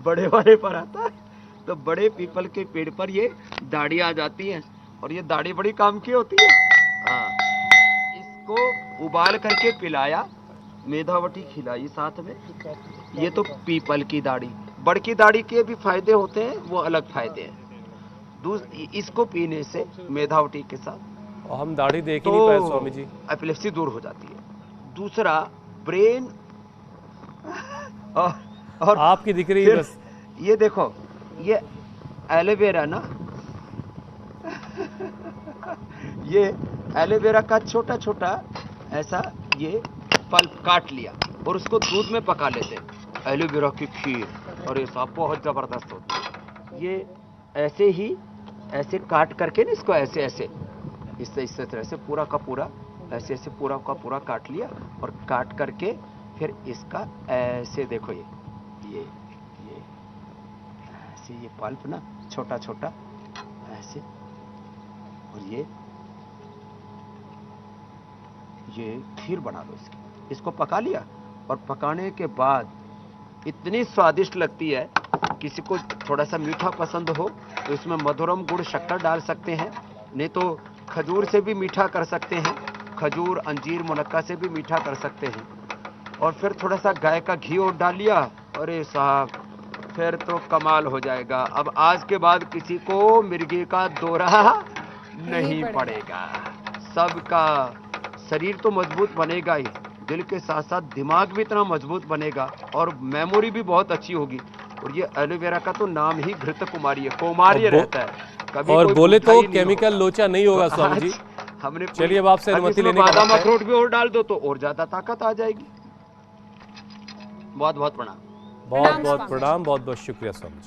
बड़े वाले पर आता है। तो बड़े पीपल के पेड़ पर ये दाढ़ी आ जाती है और ये दाढ़ी बड़ी काम की होती है। हाँ, इसको उबाल करके पिलाया मेधावटी खिलाई साथ में। ये तो पीपल की दाढ़ी, बड़की दाढ़ी के भी फायदे होते हैं, वो अलग फायदे हैं। इसको पीने से मेधावटी के साथ और हम दाढ़ी देख ही नहीं पाए स्वामी जी। एपिलेप्सी दूर हो जाती है। दूसरा ब्रेन और आपकी दिख रही फिर बस। ये देखो, ये एलोवेरा ना, ये एलोवेरा का छोटा छोटा ऐसा ये पल्प काट लिया और उसको दूध में पका लेते हैं। एलोवेरा की खीर, और ये सब बहुत जबरदस्त होती है। ये ऐसे ही ऐसे काट करके ना, इसको ऐसे ऐसे इस तरह से पूरा का पूरा ऐसे ऐसे पूरा का पूरा काट लिया, और काट करके फिर इसका ऐसे देखो, ये ऐसे ये पल्प ना छोटा छोटा ऐसे, और ये खीर बना लो इसको पका लिया। और पकाने के बाद इतनी स्वादिष्ट लगती है, किसी को थोड़ा सा मीठा पसंद हो तो इसमें मधुरम गुड़ शक्कर डाल सकते हैं, नहीं तो खजूर से भी मीठा कर सकते हैं, खजूर अंजीर मुनक्का से भी मीठा कर सकते हैं। और फिर थोड़ा सा गाय का घी और डाल लिया, अरे साहब फिर तो कमाल हो जाएगा। अब आज के बाद किसी को मिर्गी का दौरा नहीं पड़ेगा। सबका शरीर तो मजबूत बनेगा ही, दिल के साथ साथ दिमाग भी इतना मजबूत बनेगा, और मेमोरी भी बहुत अच्छी होगी। और ये एलोवेरा का तो नाम ही घृत कुमारी है, कुमार्य रहता है। कभी और कोई बोले भूखा तो ही नहीं केमिकल होगा। लोचा नहीं होगा स्वामी जी। हमने चलिए अब आपसे अनुमति लेने का बादाम वक्त है। अखरोट भी और डाल दो तो और ज्यादा ताकत आ जाएगी। बहुत बहुत प्रणाम। बहुत बहुत प्रणाम, बहुत बहुत शुक्रिया स्वामी जी।